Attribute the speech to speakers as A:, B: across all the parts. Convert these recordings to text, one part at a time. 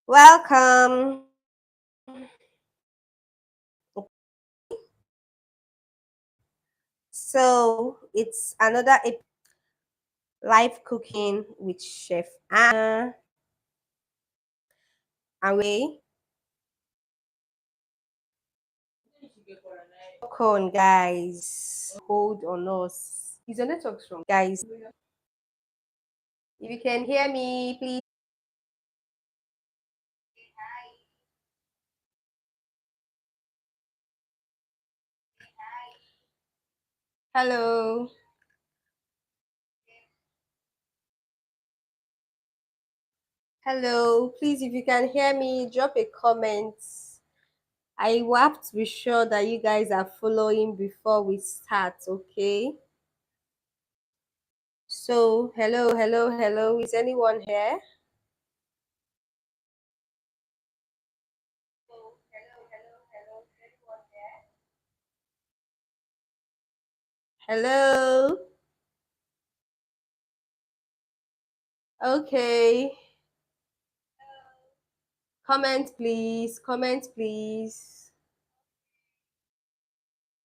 A: Welcome. So it's another live cooking with Chef Anna away. Popcorn, guys. Hold on us. Is your network strong? Guys, if you can hear me, please. Hello. Hello. Please, if you can hear me, drop a comment. I will have to be sure that you guys are following before we start, okay? So, hello, hello, hello. Is anyone here? Hello. Okay. Comment, please. Comment, please.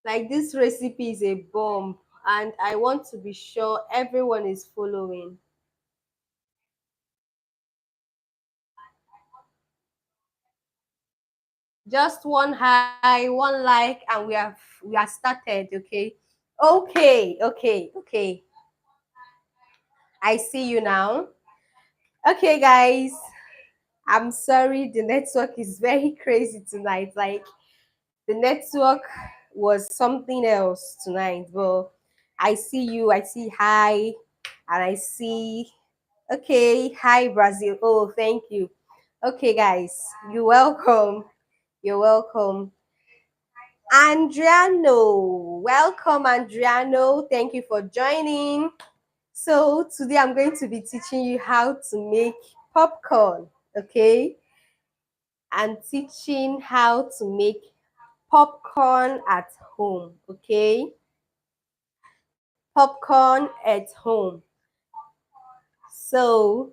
A: Like this recipe is a bomb, and I want to be sure everyone is following. Just one high, one like, and we are started. Okay. Okay. Okay. Okay. I see you now. Okay, guys. I'm sorry, the network is very crazy tonight. Like the network was something else tonight, but I see you, I see hi, and I see okay, hi Brazil. Oh, thank you. Okay, guys, you're welcome. You're welcome. Andriano, welcome, Andriano. Thank you for joining. So, today I'm going to be teaching you how to make popcorn, okay? And teaching how to make popcorn at home, okay? Popcorn at home. So,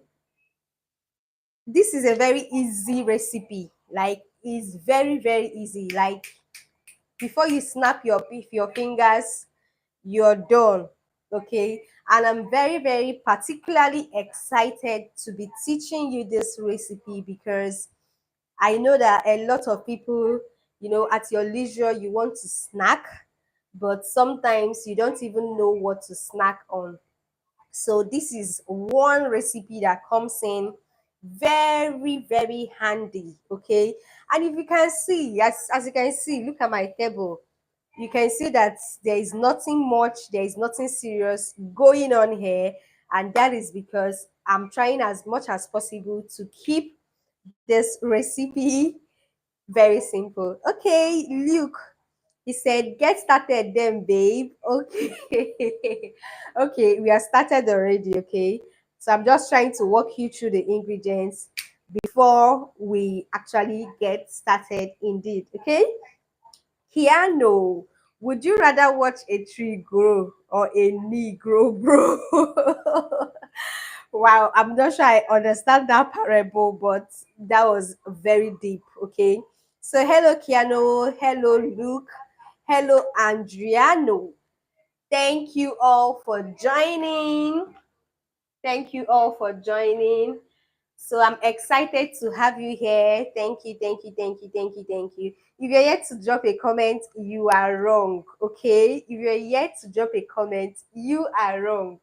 A: this is a very easy recipe. Like, it's very, very easy. Like, before you snap your fingers, you're done, okay? And I'm very, very particularly excited to be teaching you this recipe because I know that a lot of people, at your leisure, you want to snack, but sometimes you don't even know what to snack on. So this is one recipe that comes in very, very handy, okay? And if you can see, as you can see, look at my table. You can see that there is nothing much, there is nothing serious going on here. And that is because I'm trying as much as possible to keep this recipe very simple. Okay, Luke, he said, get started then, babe. Okay. Okay, we are started already, okay? So I'm just trying to walk you through the ingredients before we actually get started indeed, okay? Keanu, would you rather watch a tree grow or a knee grow, bro? Wow, I'm not sure I understand that parable, but that was very deep. Okay. So, hello, Keanu. Hello, Luke. Hello, Andriano. Thank you all for joining. Thank you all for joining. So I'm excited to have you here. Thank you, thank you, thank you, thank you, thank you. If you're yet to drop a comment, you are wrong. Okay? If you're yet to drop a comment, you are wrong.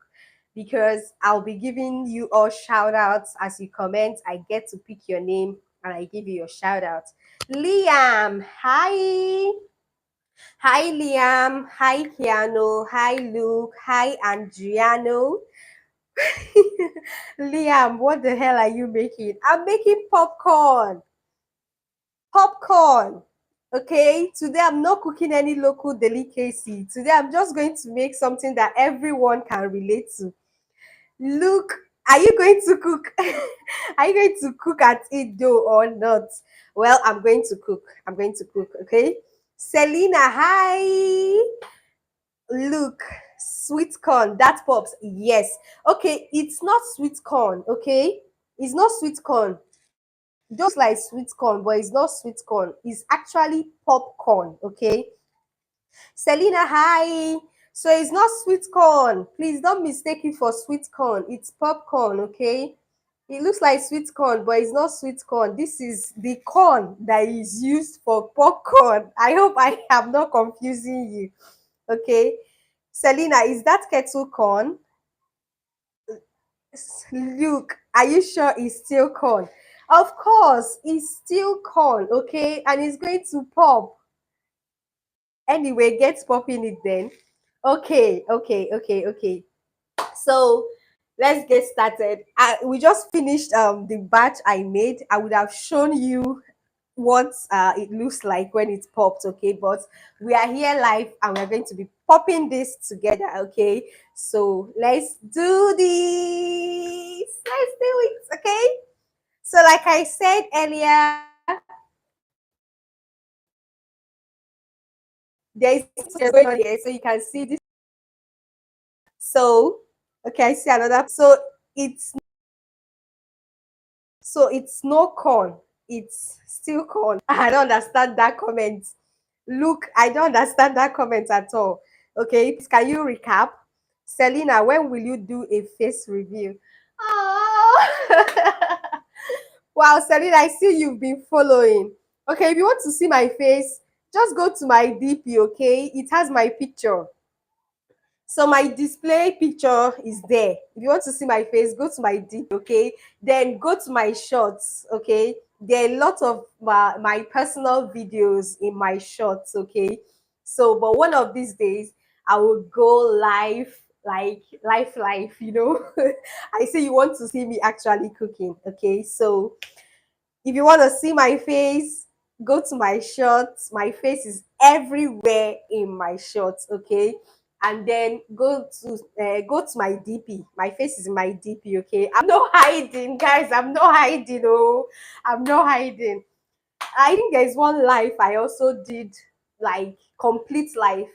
A: Because I'll be giving you all shout outs as you comment. I get to pick your name and I give you your shout out. Liam, hi. Hi, Liam. Hi, Keanu. Hi, Luke. Hi, Andriano. Liam, what the hell are you making? I'm making popcorn. Popcorn. Okay, today I'm not cooking any local delicacy. Today I'm just going to make something that everyone can relate to. Look, are you going to cook? Are you going to cook at it though or not? Well, I'm going to cook. I'm going to cook, okay? Selena, hi. Look, sweet corn, that pops. Yes. Okay, it's not sweet corn, okay? It's not sweet corn. just like sweet corn, but it's not sweet corn. It's actually popcorn. Okay. Selena, hi. So it's not sweet corn. Please don't mistake it for sweet corn. It's popcorn, okay? It looks like sweet corn, but it's not sweet corn. This is the corn that is used for popcorn. I hope I am not confusing you, okay? Selena, is that kettle corn? Look, are you sure it's still corn? Of course, it's still corn, okay? And it's going to pop. Anyway, get popping it then. Okay. So let's get started. We just finished the batch I made. I would have shown you what it looks like when it popped, okay? But we are here live and we're going to be popping this together, okay? So let's do this. Let's do it, okay? So like I said earlier, there is going on here, so you can see this. So okay, I see another. It's it's no corn. It's still corn. I don't understand that comment. Look, I don't understand that comment at all. Okay, please, can you recap? Selena, when will you do a face review? Oh. Wow, Selena, I see you've been following. Okay, if you want to see my face, just go to my DP, okay? It has my picture. So my display picture is there. If you want to see my face, go to my DP, okay? Then go to my shorts, okay? There are a lot of my personal videos in my shorts, okay? So, but one of these days, I will go live, like live, I say you want to see me actually cooking, okay? So if you want to see my face, go to my shorts. My face is everywhere in my shorts, okay? And then go to my DP. My face is in my DP, okay? I'm not hiding, guys. I'm not hiding. Oh, I'm not hiding. I think there's one life I also did, like complete life.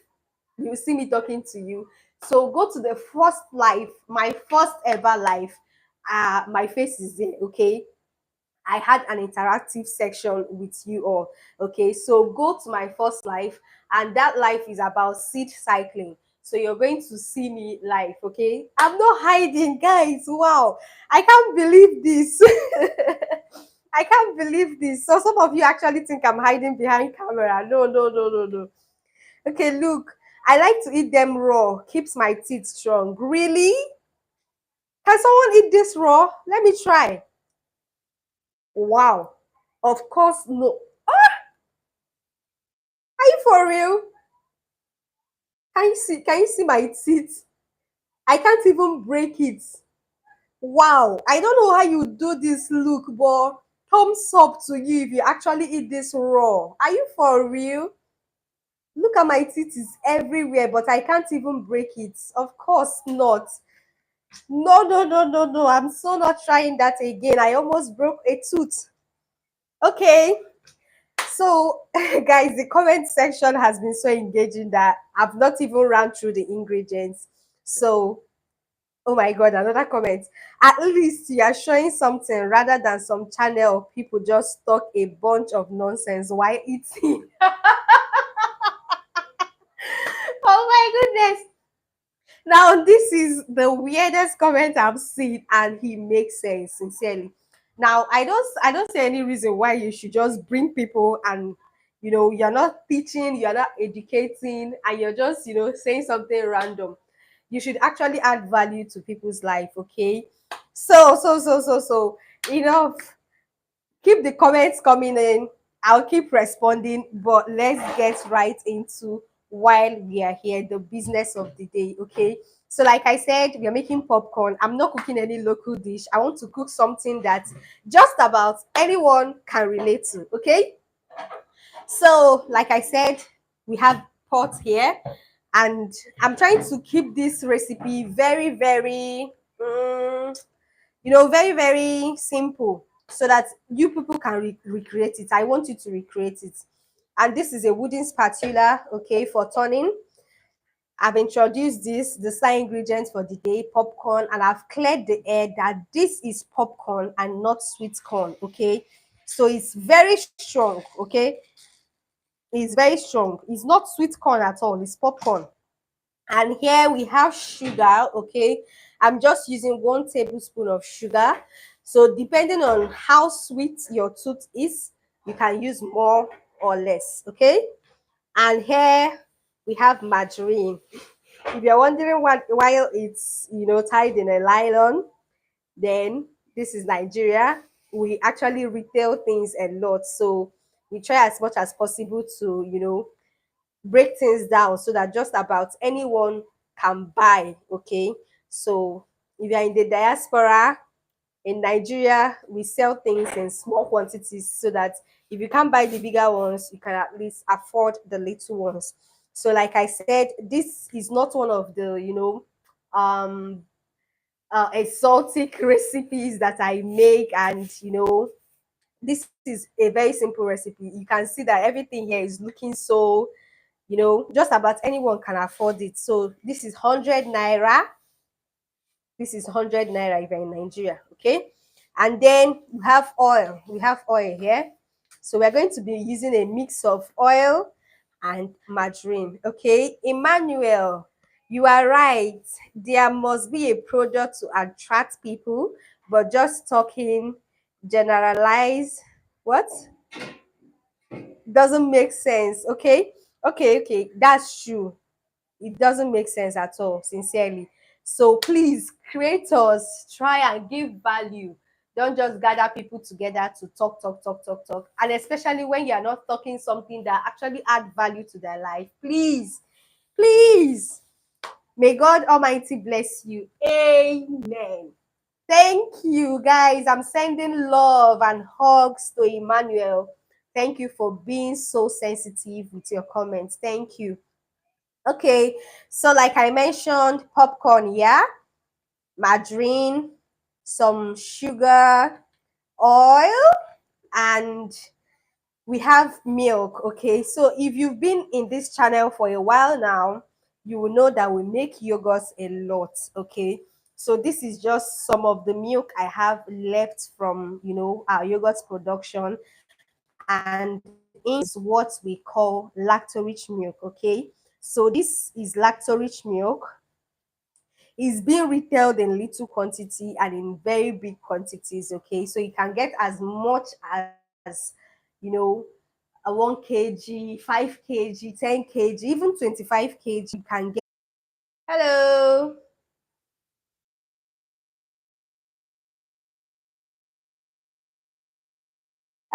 A: You see me talking to you. So go to the first life, my first ever life. My face is there, okay? I had an interactive section with you all. Okay, so go to my first life, and that life is about seed cycling. So you're going to see me live, okay? I'm not hiding, guys. Wow, I can't believe this. I can't believe this. So some of you actually think I'm hiding behind camera. No. Okay, look, I like to eat them raw. Keeps my teeth strong. Really? Can someone eat this raw? Let me try. Wow. Of course, no. Are you for real? Can you see my teeth? I can't even break it. Wow. I don't know how you do this look, but thumbs up to you if you actually eat this raw. Are you for real? Look at my teeth is everywhere, but I can't even break it. Of course not. No. I'm so not trying that again. I almost broke a tooth. Okay. So, guys, the comment section has been so engaging that I've not even ran through the ingredients. So, oh my God, another comment. At least you are showing something rather than some channel of people just talk a bunch of nonsense while eating. Oh my goodness. Now, this is the weirdest comment I've seen, and he makes sense, sincerely. Now, I don't see any reason why you should just bring people and you're not teaching, you're not educating, and you're just saying something random. You should actually add value to people's life, okay? So enough. Keep the comments coming in. I'll keep responding, but let's get right into while we are here, the business of the day, okay? So, like I said, we are making popcorn. I'm not cooking any local dish. I want to cook something that just about anyone can relate to, okay? So, like I said, we have pot here, and I'm trying to keep this recipe very, very very, very simple so that you people can recreate it. I want you to recreate it. And this is a wooden spatula, okay, for turning. I've introduced the side ingredients for the day, popcorn, and I've cleared the air that this is popcorn and not sweet corn, okay? So it's very strong, okay? It's very strong. It's not sweet corn at all, it's popcorn. And here we have sugar, okay? I'm just using 1 tablespoon of sugar. So depending on how sweet your tooth is, you can use more or less, okay? And here we have margarine. If you're wondering what why it's tied in a nylon, then this is Nigeria. We actually retail things a lot, so we try as much as possible to break things down so that just about anyone can buy. Okay, so if you're in the diaspora in Nigeria, we sell things in small quantities so that if you can't buy the bigger ones, you can at least afford the little ones. So, like I said, this is not one of the um exotic recipes that I make, and this is a very simple recipe. You can see that everything here is looking so, just about anyone can afford it. So this is 100 naira. This is 100 naira if you're in Nigeria, okay? And then we have oil. We have oil here. So we're going to be using a mix of oil and margarine, okay? Emmanuel, you are right. There must be a product to attract people, but just talking generalize what doesn't make sense, okay? Okay, that's true. It doesn't make sense at all, sincerely. So please, creators, try and give value. Don't just gather people together to talk, and especially when you are not talking something that actually add value to their life. Please, may God Almighty bless you. Amen. Thank you, guys. I'm sending love and hugs to Emmanuel. Thank you for being so sensitive with your comments. Thank you. Okay, so like I mentioned, popcorn, yeah, margarine, some sugar, oil, and we have milk. Okay, so if you've been in this channel for a while now, you will know that we make yogurts a lot. Okay, so this is just some of the milk I have left from our yogurt production, and in is what we call lacto-rich milk. Okay, so this is lacto-rich milk. It's being retailed in little quantity and in very big quantities. Okay, so you can get as much as you know a 1 kg, 5 kg, 10 kg, even 25 kg. You can get. Hello.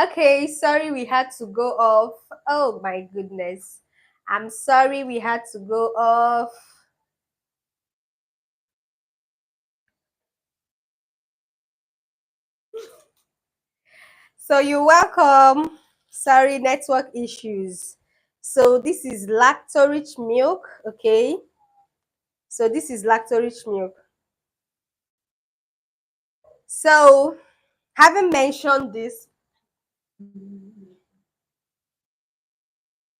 A: Okay, sorry we had to go off. Oh my goodness, I'm sorry we had to go off. So you're welcome. Sorry, network issues. So this is lacto-rich milk, okay? So this is lacto-rich milk. So having mentioned this,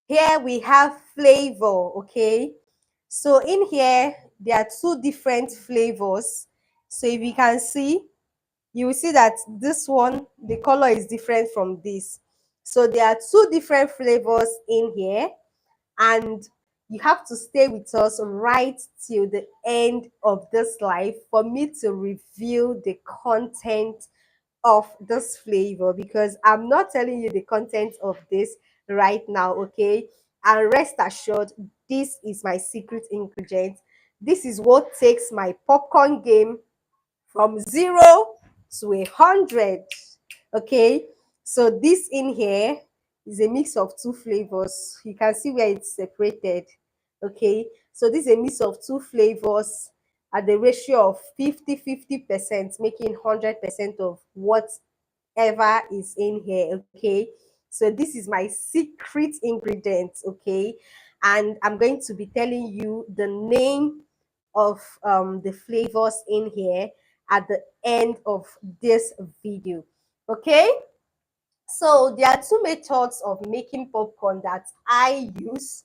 A: here we have flavor, okay? So in here, there are two different flavors. So if you can see, you will see that this one, the color is different from this. So there are two different flavors in here, and you have to stay with us right till the end of this live for me to reveal the content of this flavor, because I'm not telling you the content of this right now, okay? And rest assured, this is my secret ingredient. This is what takes my popcorn game from 0 to 100. Okay, so this in here is a mix of two flavors. You can see where it's separated. Okay, so this is a mix of two flavors at the ratio of 50-50%, making 100% of whatever is in here. Okay, so this is my secret ingredient. Okay, and I'm going to be telling you the name of the flavors in here at the end of this video. Okay, so there are two methods of making popcorn that I use.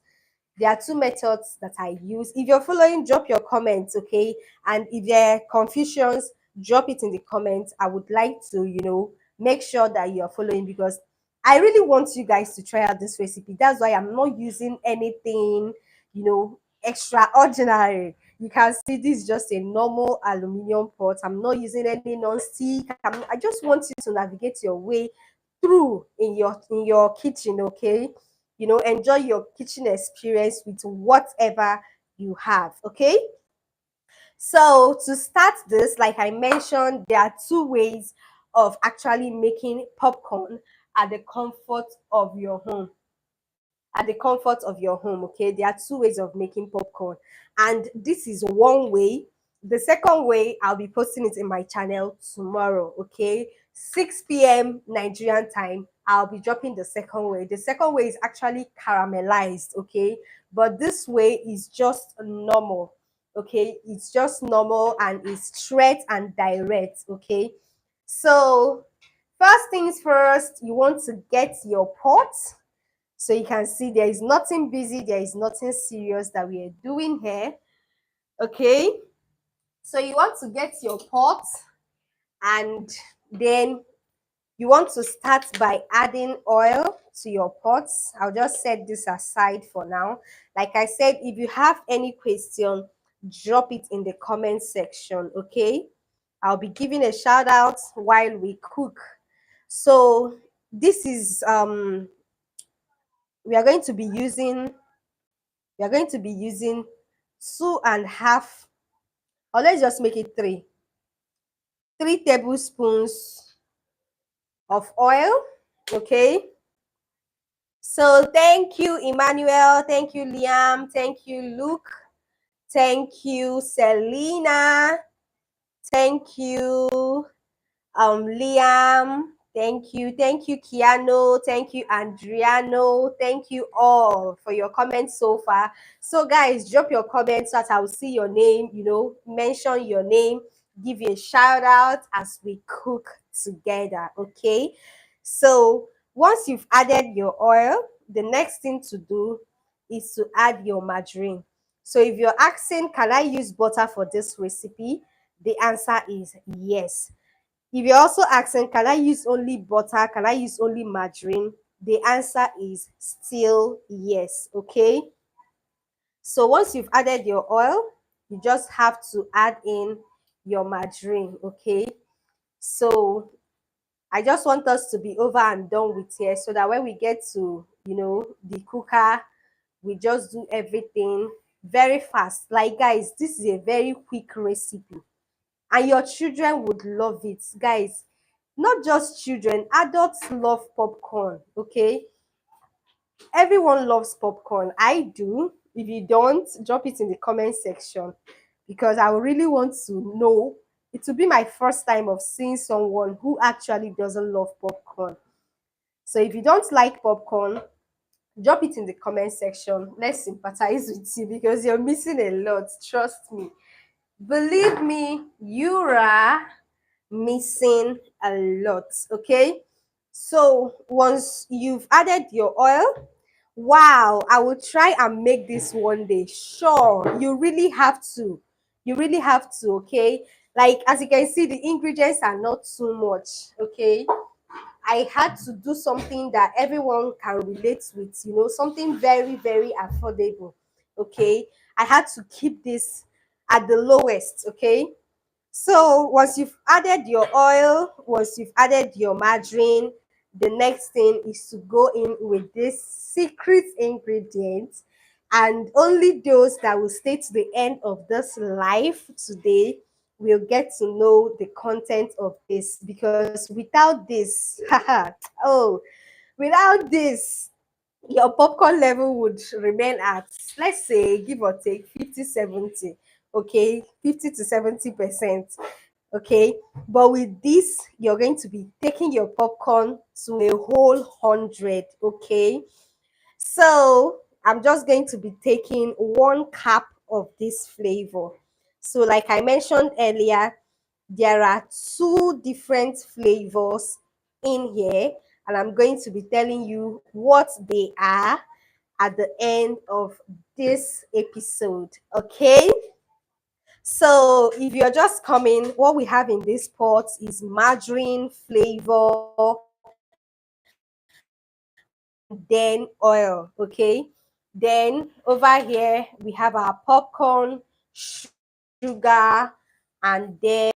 A: There are two methods that I use. If you're following, drop your comments, okay? And if there are confusions, drop it in the comments. I would like to make sure that you're following, because I really want you guys to try out this recipe. That's why I'm not using anything, extraordinary. You can see this is just a normal aluminum pot. I'm not using any non-stick. I just want you to navigate your way through in your kitchen, okay? Enjoy your kitchen experience with whatever you have, okay? So to start this, like I mentioned, there are two ways of actually making popcorn at the comfort of your home. At the comfort of your home, okay? There are two ways of making popcorn, and this is one way. The second way, I'll be posting it in my channel tomorrow, okay? 6 p.m. Nigerian time, I'll be dropping the second way. The second way is actually caramelized, okay? But this way is just normal, okay? It's just normal and it's straight and direct, okay? So first things first, you want to get your pot. So you can see there is nothing busy, there is nothing serious that we are doing here. Okay. So you want to get your pot, and then you want to start by adding oil to your pots. I'll just set this aside for now. Like I said, if you have any question, drop it in the comment section, okay? I'll be giving a shout out while we cook. So this is we are going to be using we are going to be using 2.5, or let's just make it 3 tablespoons of oil, okay? So thank you, Emmanuel. Thank you, Liam. Thank you, Luke. Thank you, Selena. Thank you, Liam. Thank you, Kiano. Thank you, Adriano. Thank you all for your comments so far. So guys, drop your comments so that I will see your name, mention your name, give you a shout out as we cook together, okay? So once you've added your oil, the next thing to do is to add your margarine. So if you're asking, can I use butter for this recipe? The answer is yes. If you're also asking, can I use only butter? Can I use only margarine? The answer is still yes, okay? So once you've added your oil, you just have to add in your margarine, okay? So I just want us to be over and done with here, so that when we get to, the cooker, we just do everything very fast. Like guys, this is a very quick recipe and your children would love it, guys. Not just children, adults love popcorn, okay? Everyone loves popcorn. I do. If you don't, drop it in the comment section, because I really want to know. It will be my first time of seeing someone who actually doesn't love popcorn. So if you don't like popcorn, drop it in the comment section. Let's sympathize with you, because you're missing a lot. Trust me. Believe me, you are missing a lot, okay? So once you've added your oil, wow, I will try and make this one day. Sure, you really have to. You really have to, okay? Like, as you can see, the ingredients are not too much, okay? I had to do something that everyone can relate with, something very, very affordable, okay? I had to keep this at the lowest, okay? So once you've added your oil, once you've added your margarine, the next thing is to go in with this secret ingredient, and only those that will stay to the end of this live today will get to know the content of this, because without this, oh, without this, your popcorn level would remain at, let's say, give or take 50-70, okay, 50 to 70%, okay? But with this, you're going to be taking your popcorn to a whole 100, okay? So I'm just going to be taking 1 cup of this flavor. So like I mentioned earlier, there are 2 different flavors in here, and I'm going to be telling you what they are at the end of this episode, okay? So if you're just coming, what we have in this pot is margarine, flavor, and then oil. Okay. Then over here we have our popcorn, sugar, and then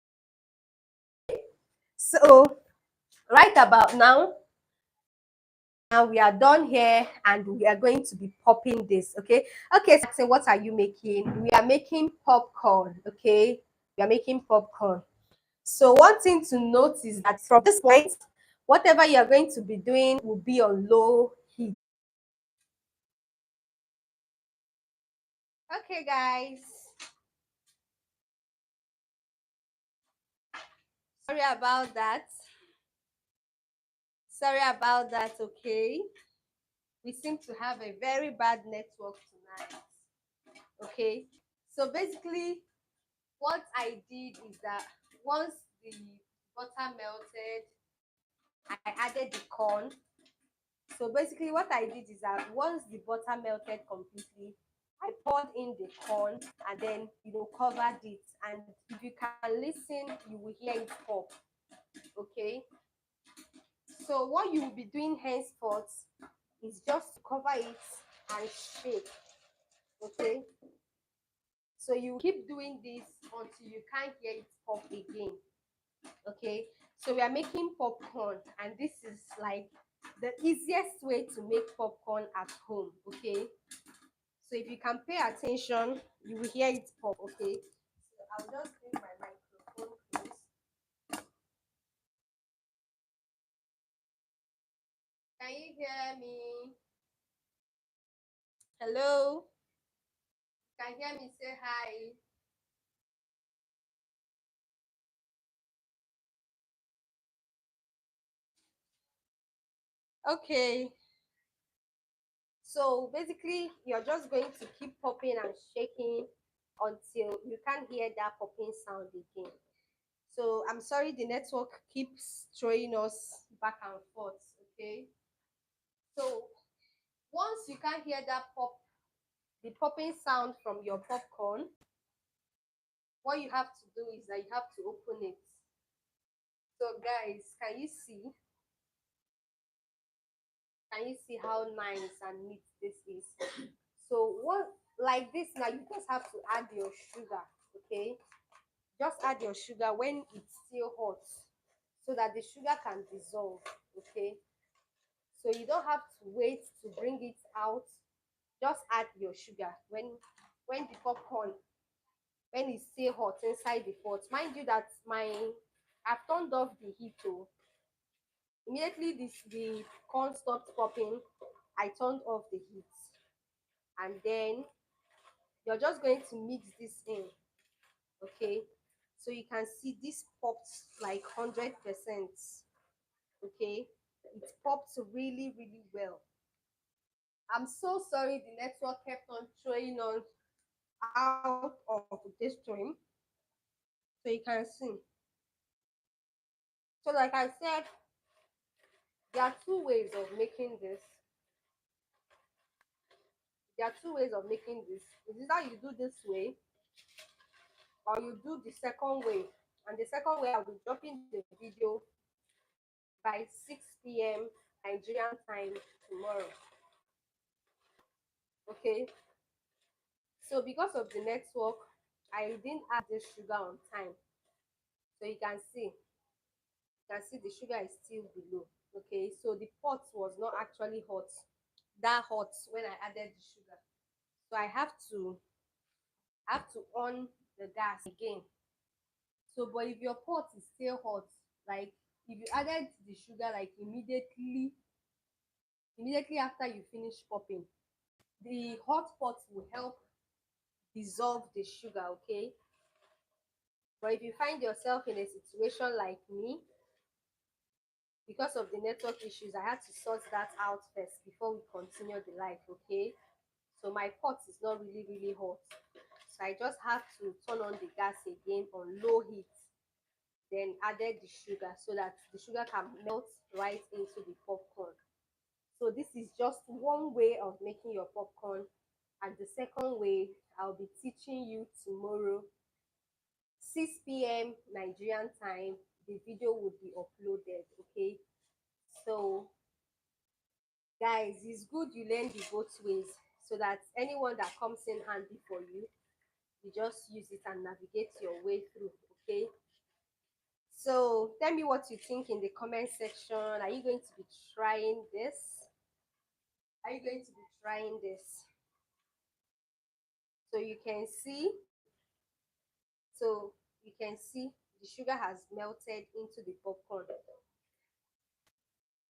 A: so right about now we are done here and we are going to be popping this. Okay. Okay, so what are you making? We are making popcorn. Okay, we are making popcorn. So one thing to note is that from this point, whatever you're going to be doing will be on low heat. Okay, guys. Sorry about that. Sorry about that, okay? We seem to have a very bad network tonight. Okay. So basically, what I did is that once the butter melted, I added the corn. So basically, what I did is that once the butter melted completely, I poured in the corn and then covered it. And if you can listen, you will hear it pop. Okay. So what you will be doing henceforth is just to cover it and shake. Okay. So you keep doing this until you can't hear it pop again. Okay. So we are making popcorn, and this is like the easiest way to make popcorn at home. Okay. So if you can pay attention, you will hear it pop. Okay. So I'll just bring my microphone close. Can you hear me? Hello? Can you hear me? Say hi. Okay. So basically, you're just going to keep popping and shaking until you can't hear that popping sound again. So I'm sorry the network keeps throwing us back and forth. Okay. So once you can't hear that pop, the popping sound from your popcorn, what you have to do is that you have to open it. So guys, can you see how nice and neat this is? So what, like this now, you just have to add your sugar. Okay, just add your sugar when it's still hot so that the sugar can dissolve. Okay, so you don't have to wait to bring it out. Just add your sugar when the popcorn, when it's still hot inside the pot. Mind you that I've turned off the heat. Oh, immediately the corn stopped popping, I turned off the heat, and then you're just going to mix this in. Okay, so you can see this popped like 100%. Okay, it popped really really well. I'm so sorry the network kept on throwing us out of this stream. So you can see. So like I said, there are two ways of making this. There are two ways of making this. It is that you do this way or you do the second way. And the second way, I'll be dropping the video by 6 p.m. Nigerian time tomorrow. Okay. So because of the network, I didn't add the sugar on time. So you can see the sugar is still below. Okay. So the pot was not actually that hot when I added the sugar. So I have to on the gas again. So, but if your pot is still hot, like if you added the sugar like immediately after you finish popping, the hot pot will help dissolve the sugar. Okay. But if you find yourself in a situation like me, because of the network issues, I had to sort that out first before we continue the live. Okay. So my pot is not really really hot, so I just have to turn on the gas again on low heat, then added the sugar so that the sugar can melt right into the popcorn. So this is just one way of making your popcorn, and the second way I'll be teaching you tomorrow 6 p.m. Nigerian time, the video would be uploaded. Okay, so guys, it's good you learn the both ways so that anyone that comes in handy for you, you just use it and navigate your way through. Okay, so tell me what you think in the comment section. Are you going to be trying this? Are you going to be trying this? So you can see, so you can see the sugar has melted into the popcorn.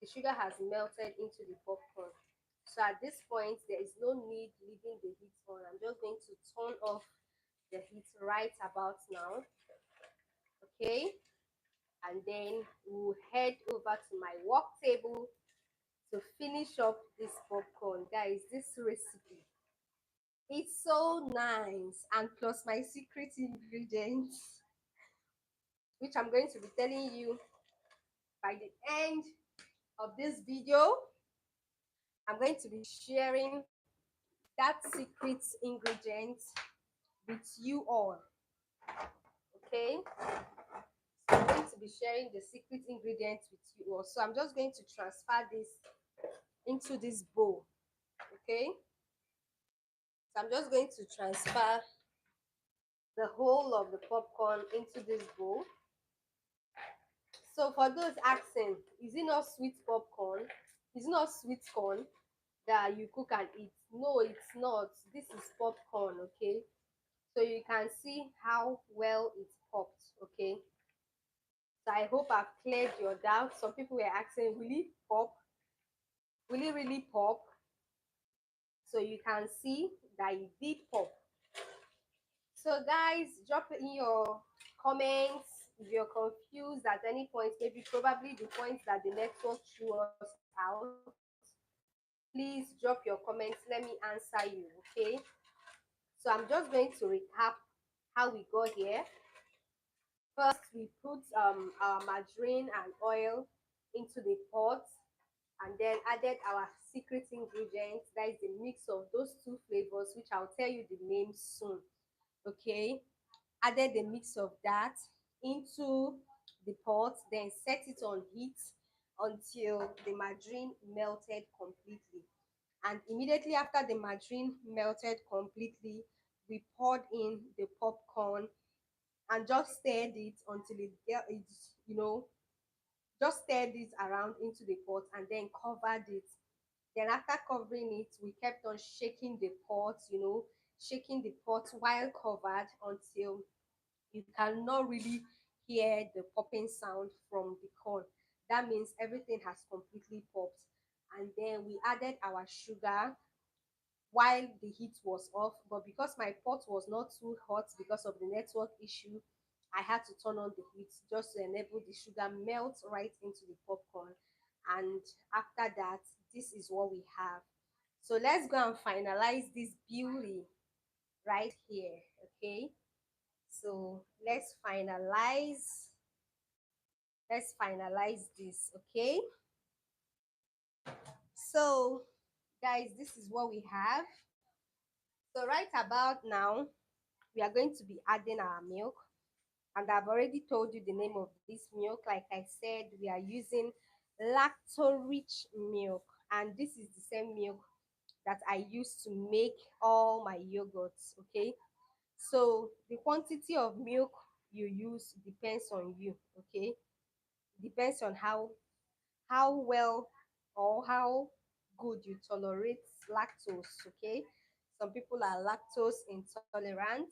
A: The sugar has melted into the popcorn. So at this point, there is no need leaving the heat on. I'm just going to turn off the heat right about now. Okay, and then we'll head over to my work table to finish up this popcorn. Guys, this recipe, it's so nice, and plus my secret ingredients, which I'm going to be telling you by the end of this video. I'm going to be sharing that secret ingredient with you all. Okay, so I'm going to be sharing the secret ingredients with you all. So I'm just going to transfer this into this bowl. Okay, so I'm just going to transfer the whole of the popcorn into this bowl. So for those asking, is it not sweet popcorn? Is it not sweet corn that you cook and eat? No, it's not. This is popcorn. Okay, so you can see how well it's popped. Okay, so I hope I've cleared your doubts. Some people were asking, will it pop? Will it really pop? So you can see that it did pop. So guys, drop in your comments if you're confused at any point, maybe probably the point that the network threw us out. Please drop your comments. Let me answer you. Okay. So I'm just going to recap how we got here. First, we put our margarine and oil into the pot, and then added our secret ingredients. That is the mix of those two flavors, which I'll tell you the name soon. Okay, added the mix of that into the pot, then set it on heat until the margarine melted completely. And immediately after the margarine melted completely, we poured in the popcorn and just stirred it until it's, just stirred it around into the pot and then covered it. Then after covering it, we kept on shaking the pot, shaking the pot while covered until you cannot really hear the popping sound from the corn. That means everything has completely popped. And then we added our sugar while the heat was off. But because my pot was not too hot because of the network issue, I had to turn on the heat just to enable the sugar melt right into the popcorn. And after that, this is what we have. So let's go and finalize this beauty right here. Okay, so let's finalize this. Okay, so guys, this is what we have. So right about now, we are going to be adding our milk, and I've already told you the name of this milk. Like I said, we are using lacto rich milk, and this is the same milk that I use to make all my yogurts. Okay, so the quantity of milk you use depends on you. Okay, depends on how well or how good you tolerate lactose. Okay, some people are lactose intolerant.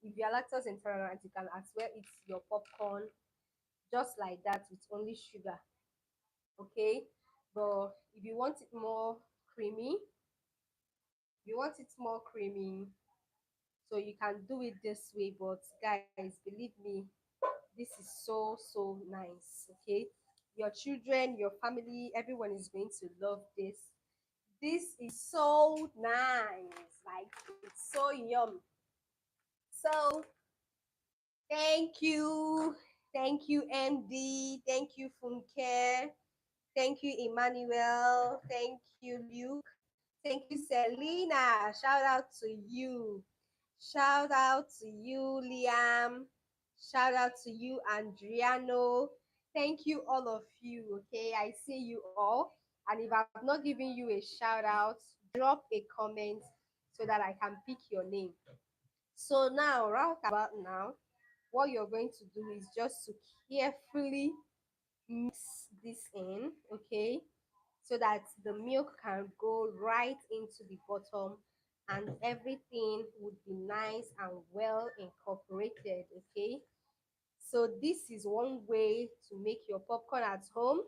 A: If you are lactose intolerant, you can as well eat your popcorn just like that with only sugar. Okay, but if you want it more creamy, if you want it more creamy, so you can do it this way. But guys, believe me, this is so nice. Okay, your children, your family, everyone is going to love this. This is so nice, like it's so yum. So thank you MD, thank you Funke, thank you Emmanuel, thank you Luke, thank you Selena, shout out to you, shout out to you Liam, Shout out to you, Andriano. Thank you, all of you. Okay, I see you all. And if I've not given you a shout out, drop a comment so that I can pick your name. So now, right about now, what you're going to do is just to carefully mix this in, okay, so that the milk can go right into the bottom and everything would be nice and well incorporated, okay. So this is one way to make your popcorn at home.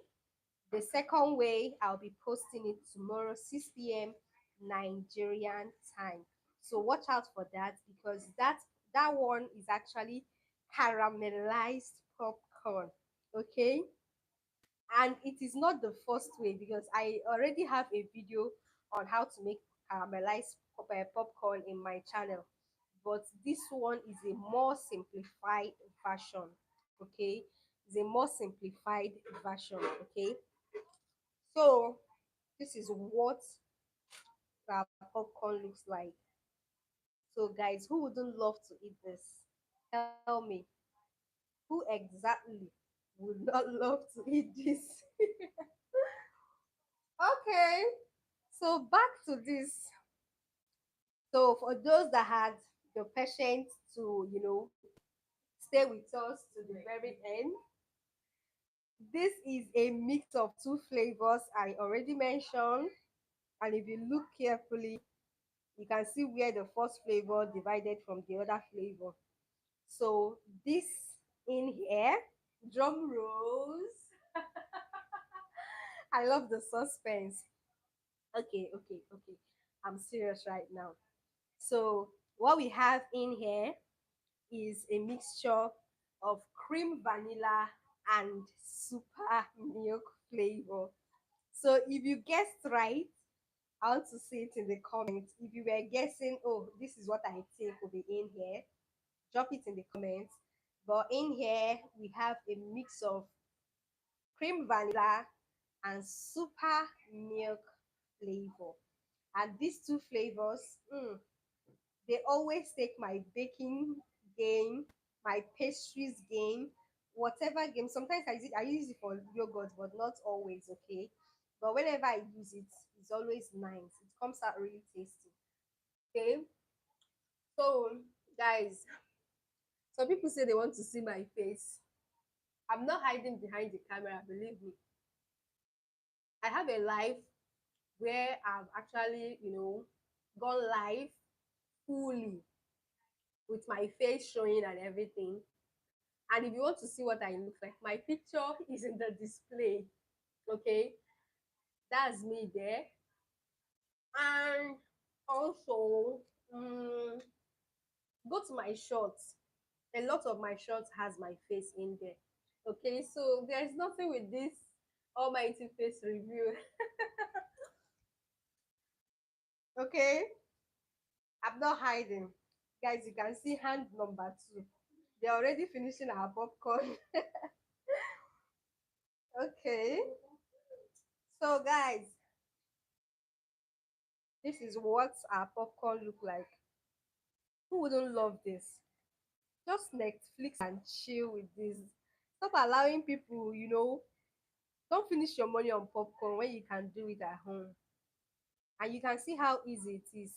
A: The second way, I'll be posting it tomorrow, 6 p.m. Nigerian time. So watch out for that, because that one is actually caramelized popcorn. Okay? And it is not the first way, because I already have a video on how to make caramelized popcorn in my channel. But this one is a more simplified version. Okay? It's a more simplified version. Okay? So this is what our popcorn looks like. So guys, who wouldn't love to eat this? Tell me, who exactly would not love to eat this? Okay, so back to this. So for those that had the patience to, stay with us to the very end, this is a mix of two flavors I already mentioned. And if you look carefully, you can see where the first flavor divided from the other flavor. So this in here, drum rolls. I love the suspense. Okay, okay, okay. I'm serious right now. So what we have in here is a mixture of cream vanilla and super milk flavor. So if you guessed right, I want to see it in the comments. If you were guessing, oh, this is what I think will be in here, drop it in the comments. But in here, we have a mix of cream vanilla and super milk flavor. And these two flavors, they always take my baking game, my pastries game, whatever game. Sometimes I use it for yogurt, but not always, okay? But whenever I use it, it's always nice. It comes out really tasty. Okay? So, guys, some people say they want to see my face. I'm not hiding behind the camera, believe me. I have a life where I've actually, gone live fully with my face showing and everything. And if you want to see what I look like, my picture is in the display. Okay, that's me there. And also, go to my shorts. A lot of my shorts has my face in there. Okay, so there's nothing with this almighty face review. Okay, I'm not hiding. Guys, you can see hand number two. They're already finishing our popcorn. Okay, so guys, this is what our popcorn look like. Who wouldn't love this? Just Netflix and chill with this. Stop allowing people, don't finish your money on popcorn when you can do it at home. And you can see how easy it is.